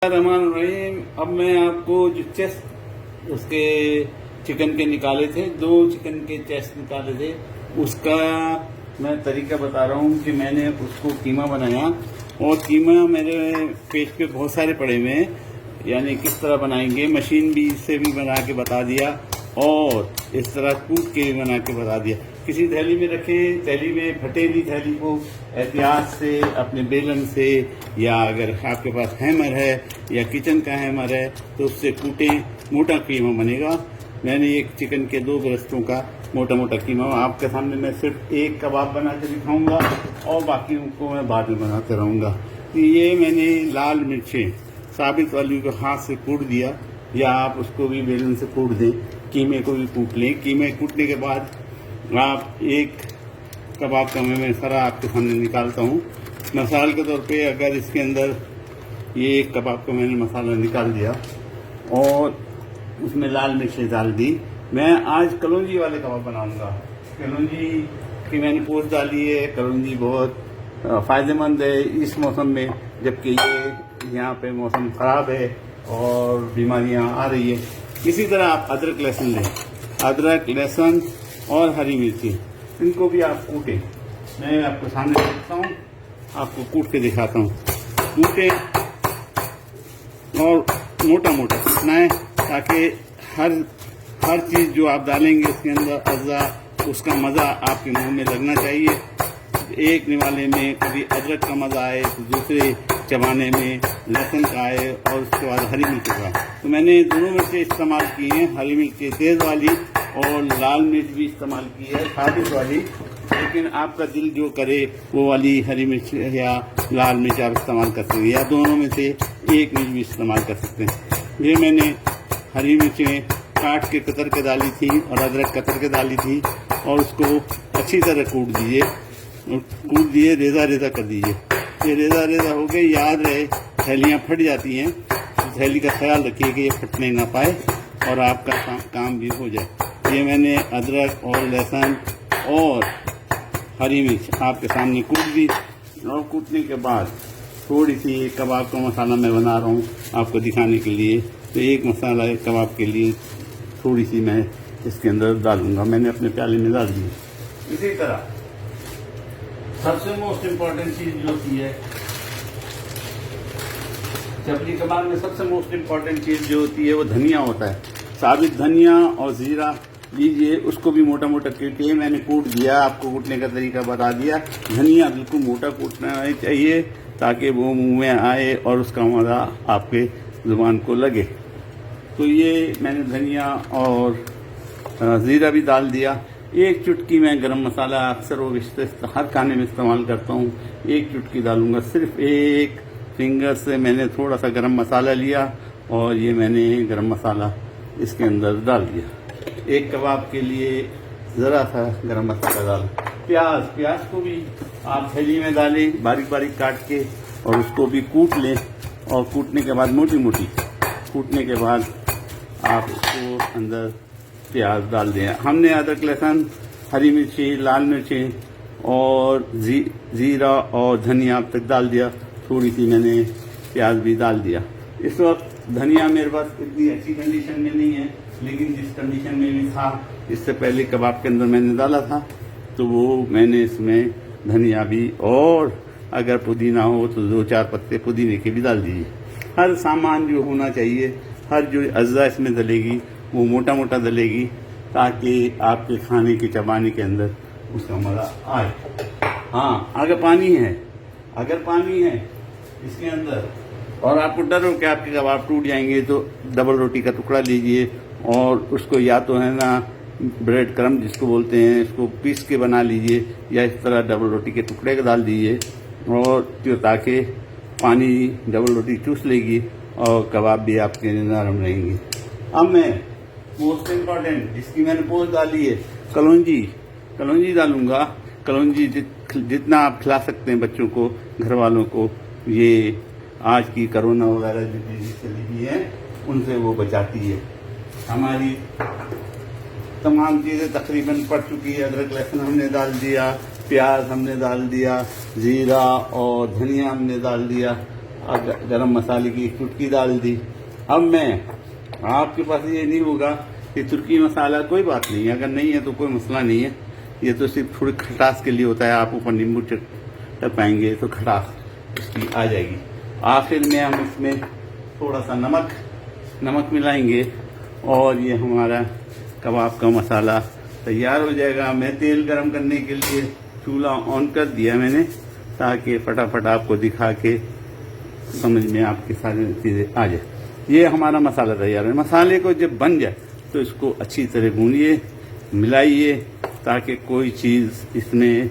रहमान रहीम। अब मैं आपको जो चेस्ट उसके चिकन के निकाले थे, 2 चिकन के चेस्ट निकाले थे, उसका मैं तरीका बता रहा हूँ कि मैंने उसको कीमा बनाया। और कीमा मेरे पेज पे बहुत सारे पड़े हुए हैं, यानी किस तरह बनाएंगे, मशीन भी से भी बना के बता दिया और इस तरह कूट के भी बना के बता दिया। किसी थैली में रखे, थैली में फटेली थैली को एहतियात से अपने बेलन से, या अगर आपके पास हैमर है या किचन का हैमर है तो उससे कूटें, मोटा कीमा बनेगा। मैंने एक चिकन के 2 ब्रस्तों का मोटा मोटा कीमा आपके सामने मैं सिर्फ एक कबाब बना के दिखाऊंगा और बाकी को मैं बाद में बनाते रहूँगा। तो ये मैंने लाल मिर्चें साबित वाली को हाथ से कूट दिया, या आप उसको भी बेलन से कूट दें, कीमे को भी कूट लें। कीमे कूटने के बाद आप एक कबाब का मैं मसाला आपके सामने निकालता हूँ। मसाले के तौर पे अगर इसके अंदर ये एक कबाब का मैंने मसाला निकाल दिया और उसमें लाल मिर्चें डाल दी। मैं आज कलौंजी वाले कबाब बनाऊंगा। कलौंजी की मैंने पोस्ट डाली है। कलौंजी बहुत फ़ायदेमंद है इस मौसम में, जबकि ये यहाँ पे मौसम ख़राब है और बीमारियाँ आ रही है। इसी तरह आप अदरक लहसुन लें, अदरक लहसुन और हरी मिर्ची, इनको भी आप कूटें। मैं आपको सामने देखता हूँ, आपको कूट के दिखाता हूँ। कूटें और मोटा मोटा कूटना है ताकि हर चीज़ जो आप डालेंगे इसके अंदर अज़ा, उसका मज़ा आपके मुंह में लगना चाहिए। एक निवाले में कभी अदरक का मज़ा आए तो दूसरे चबाने में लहसुन का आए और उसके बाद हरी मिर्च का। तो मैंने दोनों मिर्चें इस्तेमाल की हैं, हरी मिर्च तेज़ वाली और लाल मिर्च भी इस्तेमाल की है, साबित वाली। लेकिन आपका दिल जो करे वो वाली हरी मिर्च या लाल मिर्च आप इस्तेमाल कर सकते हैं, या दोनों में से एक मिर्च भी इस्तेमाल कर सकते हैं। ये मैंने हरी मिर्चें काट के कतर के डाली थी और अदरक कतर के डाली थी और उसको अच्छी तरह कूट दिए, रेजा रेजा कर दीजिए। ये रेजा रेजा हो गए। याद रहे थैलियाँ फट जाती हैं, तो थैली का ख्याल रखिए कि ये फटने ना पाए और आपका काम भी हो जाए। ये मैंने अदरक और लहसुन और हरी मिर्च आपके सामने कूट दी और कूटने के बाद थोड़ी सी कबाब का मसाला मैं बना रहा हूँ आपको दिखाने के लिए। तो एक मसाला एक कबाब के लिए थोड़ी सी मैं इसके अंदर डालूंगा। मैंने अपने प्याले में डाल दी। इसी तरह सबसे मोस्ट इम्पॉर्टेंट चीज़ जो होती है चपली कबाब में, सबसे मोस्ट इम्पॉर्टेंट चीज़ जो होती है वो धनिया होता है। साबित धनिया और ज़ीरा लीजिए, उसको भी मोटा मोटा कूटिए। मैंने कूट दिया, आपको कूटने का तरीका बता दिया। धनिया बिल्कुल मोटा कूटना चाहिए ताकि वो मुंह में आए और उसका मज़ा आपके ज़ुबान को लगे। तो ये मैंने धनिया और ज़ीरा भी डाल दिया। एक चुटकी मैं गरम मसाला अक्सर वो हर खाने में इस्तेमाल करता हूँ, एक चुटकी डालूंगा। सिर्फ एक फिंगर से मैंने थोड़ा सा गरम मसाला लिया और ये मैंने गरम मसाला इसके अंदर डाल दिया। एक कबाब के लिए ज़रा सा गरम मसाला डाल। प्याज को भी आप थैली में डालें बारीक बारीक काट के और उसको भी कूट लें। और कूटने के बाद मोटी मोटी कूटने के बाद आप उसको अंदर प्याज डाल दें। हमने अदरक लहसुन हरी मिर्ची लाल मिर्ची और ज़ीरा और धनिया अब तक डाल दिया। थोड़ी सी मैंने प्याज भी डाल दिया। इस वक्त धनिया मेरे पास इतनी अच्छी कंडीशन में नहीं है, लेकिन जिस कंडीशन में भी था इससे पहले कबाब के अंदर मैंने डाला था, तो वो मैंने इसमें धनिया भी, और अगर पुदीना हो तो 2-4 पत्ते पुदीने के भी डाल दीजिए। हर सामान जो होना चाहिए, हर जो अज़्ज़ा इसमें डलेगी वो मोटा मोटा डलेगी ताकि आपके खाने की चबाने के अंदर उसका मज़ा आए। हाँ, अगर पानी है इसके अंदर और आपको डर हो कि आपके कबाब टूट जाएंगे, तो डबल रोटी का टुकड़ा लीजिए और उसको या तो है ना ब्रेड क्रम्ब जिसको बोलते हैं, इसको पीस के बना लीजिए, या इस तरह डबल रोटी के टुकड़े डाल दीजिए और जो ताकि पानी डबल रोटी चूस लेगी और कबाब भी आपके नरम रहेंगे। अब मैं मोस्ट इम्पॉर्टेंट जिसकी मैंने पोस्ट डाली है, कलौंजी डालूंगा। कलौंजी जितना आप खिला सकते हैं बच्चों को, घर वालों को। ये आज की कोरोना वगैरह जो चीज़ें चली हुई है उनसे वो बचाती है। हमारी तमाम चीज़ें तकरीबन पड़ चुकी है। अदरक लहसुन हमने डाल दिया, प्याज हमने डाल दिया, ज़ीरा और धनिया हमने डाल दिया गरम मसाले की एक चुटकी डाल दी। अब मैं आपके पास ये नहीं होगा कि तुर्की मसाला, कोई बात नहीं, अगर नहीं है तो कोई मसला नहीं है, ये तो सिर्फ थोड़ी खटास के लिए होता है। आप ऊपर नींबू चट पाएंगे तो खटास इसकी आ जाएगी। आखिर में हम इसमें थोड़ा सा नमक मिलाएंगे और ये हमारा कबाब का मसाला तैयार हो जाएगा। मैं तेल गरम करने के लिए चूल्हा ऑन कर दिया मैंने, ताकि फटाफट आपको दिखा के समझ में आपकी सारी चीज़ें आ जाए। ये हमारा मसाला तैयार है। मसाले को जब बन जाए तो इसको अच्छी तरह भूनिए, मिलाइए, ताकि कोई चीज़ इसमें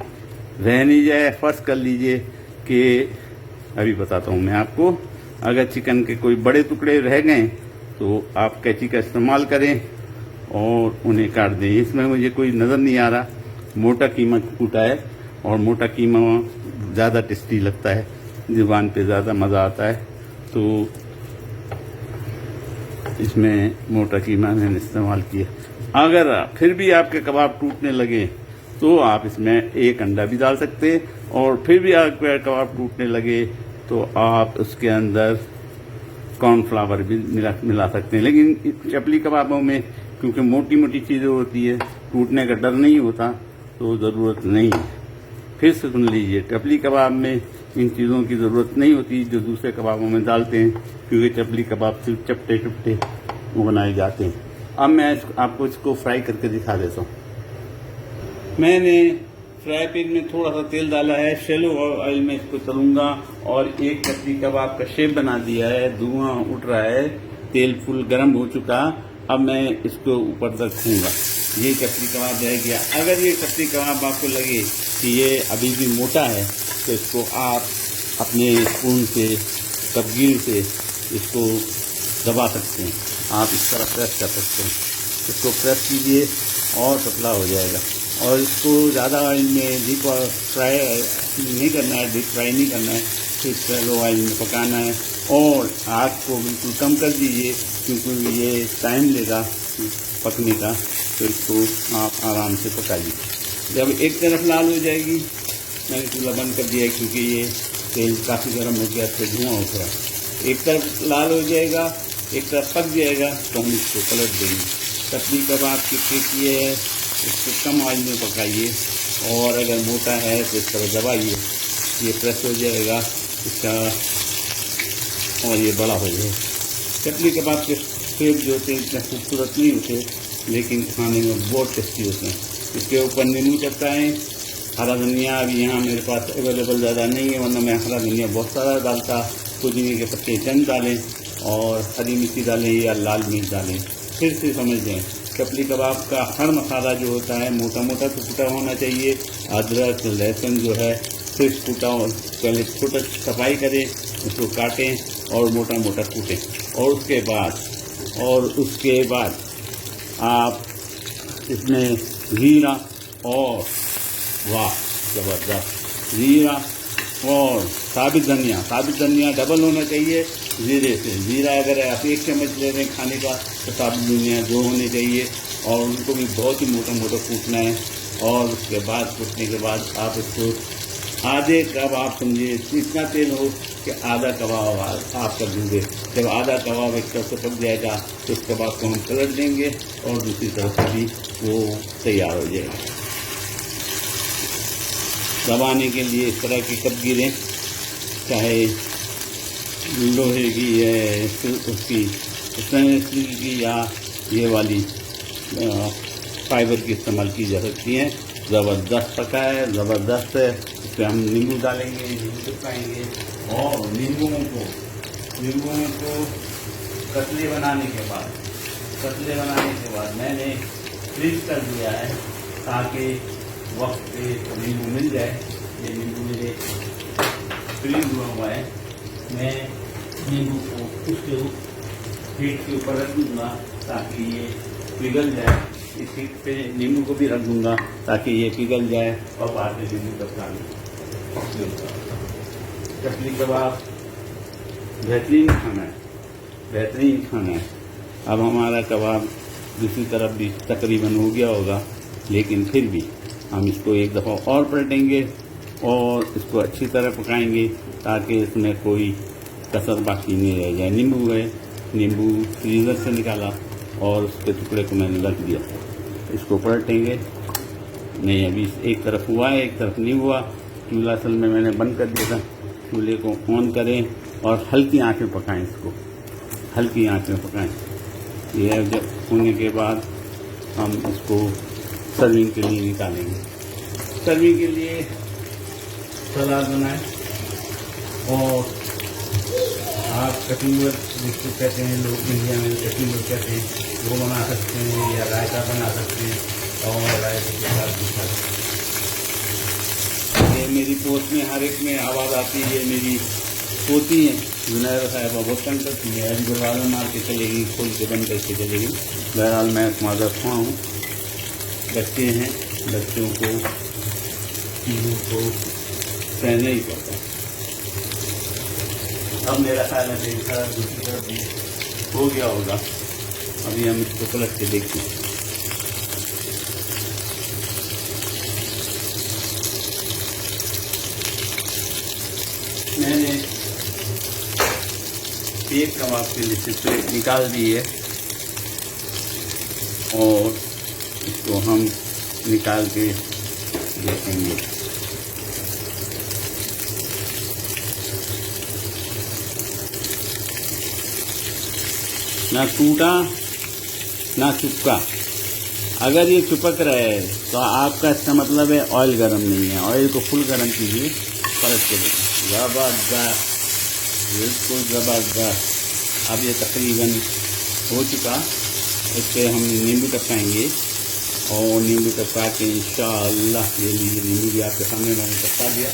रह नहीं जाए। फर्ज कर लीजिए कि अभी बताता हूँ मैं आपको, अगर चिकन के कोई बड़े टुकड़े रह गए तो आप कैंची का इस्तेमाल करें और उन्हें काट दें। इसमें मुझे कोई नज़र नहीं आ रहा, मोटा कीमा कूटा है और मोटा कीमा ज़्यादा टेस्टी लगता है, ज़ुबान पे ज़्यादा मज़ा आता है, तो इसमें मोटा कीमा मैंने इस्तेमाल किया। अगर फिर भी आपके कबाब टूटने लगे तो आप इसमें एक अंडा भी डाल सकते हैं, और फिर भी आपके कबाब टूटने लगे तो आप उसके अंदर कॉर्नफ्लावर भी मिला सकते हैं। लेकिन चपली कबाबों में क्योंकि मोटी मोटी चीज़ें होती है, टूटने का डर नहीं होता, तो ज़रूरत नहीं है। फिर से सुन लीजिए, चपली कबाब में इन चीज़ों की ज़रूरत नहीं होती जो दूसरे कबाबों में डालते हैं, क्योंकि चपली कबाब सिर्फ चपटे चपटे बनाए जाते हैं। अब मैं आपको इसको फ्राई करके दिखा देता हूँ। मैंने फ्राई पैन में थोड़ा सा तेल डाला है, शैलो ऑयल में इसको तलूंगा, और एक चपली कबाब का शेप बना दिया है। धुआं उठ रहा है, तेल फुल गर्म हो चुका। अब मैं इसको ऊपर रखूंगा। ये चपली कबाब रह गया। अगर ये चपली कबाब आपको लगे कि ये अभी भी मोटा है तो इसको आप अपने स्पून से, कपगीर से इसको दबा सकते हैं। आप इस तरह प्रेस कर सकते हैं, इसको प्रेस कीजिए और पतला हो जाएगा। और इसको ज़्यादा ऑयल में डीप फ्राई नहीं करना है, डीप फ्राई नहीं करना है, फिर शैलो ऑयल में पकाना है। और आग को बिल्कुल कम कर दीजिए, क्योंकि ये टाइम लेगा पकने का, तो इसको आप आराम से पकाइए। जब एक तरफ लाल हो जाएगी, मैंने चूल्हा बंद कर दिया है क्योंकि ये तेल काफ़ी गर्म हो गया, तो धुआं उठ रहा है। एक तरफ लाल हो जाएगा, एक तरफ पक जाएगा, तो हम इसको पलट देंगे। चपली कबाब की ट्रिक ये है, इसको कम ऑयल में पकाइए, और अगर मोटा है तो इस तरह दबाइए, ये प्रेस हो जाएगा इसका और ये बड़ा हो जाएगा। चपली कबाब के शेप जो होते हैं इतने खूबसूरत नहीं होते, लेकिन खाने में बहुत टेस्टी होते हैं। इसके ऊपर नींबू चटकाएँ। हरा धनिया अभी यहाँ मेरे पास अवेलेबल ज़्यादा नहीं है, वरना मैं हरा धनिया बहुत सारा डालता। पुदीने के पत्ते चंद डालें और हरी मिर्ची डालें या लाल मिर्च डालें। फिर से समझ लें, चपली कबाब का हर मसाला जो होता है मोटा मोटा तो कूटा होना चाहिए। अदरक लहसुन जो है सिर्फ कूटा, पहले छोटा सफाई करें, उसको काटें और मोटा मोटा कूटें, और उसके बाद आप इसमें जीरा और वाह ज़बरदस्त जीरा और साबित धनिया डबल होना चाहिए जीरे से। जीरा अगर आप 1 चम्मच ले रहे हैं खाने का, तो साबित धनिया 2 होने चाहिए, और उनको भी बहुत ही मोटा मोटा कूटना है। और उसके बाद कूटने के बाद आप इसको आधे कप, आप समझिए इतना तेल हो कि आधा कबाब आप कर देंगे। जब आधा कबाब एक तरफ से पक जाएगा तो उस कबाब को हम पलट देंगे और दूसरी तरफ से भी वो तैयार हो जाएगा। दबाने के लिए इस तरह की कपगीरें, चाहे लोहे की है, उसकी स्टेनलेस स्टील की या ये वाली फाइबर की इस्तेमाल की जा सकती हैं। ज़बरदस्त पका है, ज़बरदस्त है। इस पर हम नींबू डालेंगे, नींबू चिपकाएंगे, और नींबुओं को कतले बनाने के बाद मैंने फ्रीज कर दिया है, ताकि वक्त पे नींबू मिल जाए। ये नींबू मेरे फ्रीज हुआ है। मैं नींबू को उसके हीट के ऊपर रख दूँगा ताकि ये पिघल जाए। इस हीट पे नींबू को भी रख दूँगा ताकि ये पिघल जाए, और बाद में नींबू टपका लूँ। चपली कबाब बेहतरीन खाना है। अब हमारा कबाब दूसरी तरफ भी तकरीबन हो गया होगा, लेकिन फिर भी हम इसको एक दफ़ा और पलटेंगे और इसको अच्छी तरह पकाएंगे, ताकि इसमें कोई कसर बाकी नहीं रह जाए। नींबू है, नींबू फ्रीज़र से निकाला और उसके टुकड़े को मैंने रख दिया। इसको पलटेंगे। नहीं, अभी एक तरफ हुआ है, एक तरफ नहीं हुआ। चूल्हा असल में मैंने बंद कर दिया था। चूल्हे को ऑन करें और हल्की आंच में पकाएं, इसको हल्की आंच में पकाएं। यह जब होने के बाद हम इसको सर्विंग के लिए निकालेंगे। सर्विंग के लिए सलाद बनाएं और आप कचुम्बर जिसको कहते हैं लोग इंडिया में कचुम्बर कहते हैं, वो बना सकते हैं या रायता बना सकते हैं और रायते के साथ भी खा सकते हैं। ये मेरी पोस्ट में हर एक में आवाज़ आती है, ये मेरी पोती है जुनैर साहिबा, बहुत तंग करती है। अभी दरवाज़ा मार के चलेगी, खोल के बंद करके चलेगी। बहरहाल मैं मादर खां हूँ, बच्चे हैं, बच्चों को चीज़ों को सहना ही पड़ता है। अब मेरा ख्याल है कि सारा दूसरी तरफ भी हो गया होगा। अभी हम इसको पलट के देखते हैं। मैंने एक कबाब के लिए से प्लेट निकाल दी है और इसको हम निकाल के देखेंगे। ना टूटा ना चिपका। अगर ये चिपक रहा है तो आपका इसका मतलब है ऑयल गर्म नहीं है। ऑयल को फुल गर्म कीजिए, पलट के देखिए। ज़बरदस्त, बिल्कुल ज़बरदस्त। अब ये तकरीबन हो चुका। इस पर हम नींबू टपकाएंगे और नींबू टपका के इंशाअल्लाह, ये लीजिए नींबू भी आपके सामने मैंने टपका दिया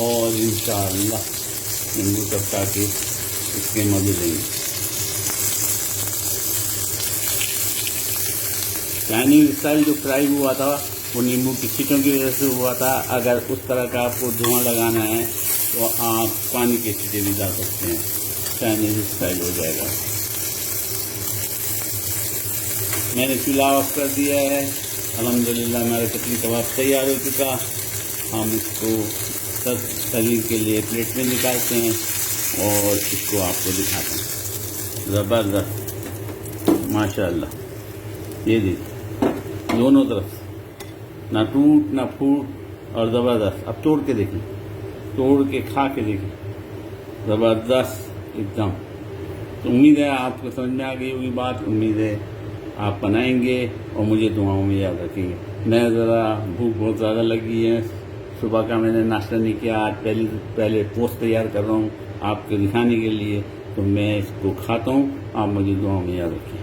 और इंशाअल्लाह नींबू टपका के इसके मज़े लेंगे। चाइनीज स्टाइल जो फ्राई हुआ था वो नींबू की छींटों की वजह से हुआ था। अगर उस तरह का आपको धुआं लगाना है तो आप पानी के छींटे भी डाल सकते हैं, चाइनीज स्टाइल हो जाएगा। मैंने चूल्हा ऑफ कर दिया है। अल्हम्दुलिल्लाह हमारा कतली कबाब तैयार हो चुका। हम इसको सर्विंग के लिए प्लेट में निकालते हैं और इसको आपको दिखाते हैं। ज़बरदस्त, माशाअल्लाह। ये देखिए दोनों तरफ ना टूट ना फूट और ज़बरदस्त। अब तोड़ के देखें, तोड़ के खा के देखें, ज़बरदस्त एकदम। तो उम्मीद है आपको समझ में आ गई होगी बात। उम्मीद है आप बनाएंगे और मुझे दुआओं में याद रखेंगे। मैं ज़रा भूख बहुत ज़्यादा लगी है, सुबह का मैंने नाश्ता नहीं किया। आज पहले पोस्ट तैयार कर रहा हूँ आपको दिखाने के लिए, तो मैं इसको खाता हूँ। आप मुझे दुआओं में याद रखें।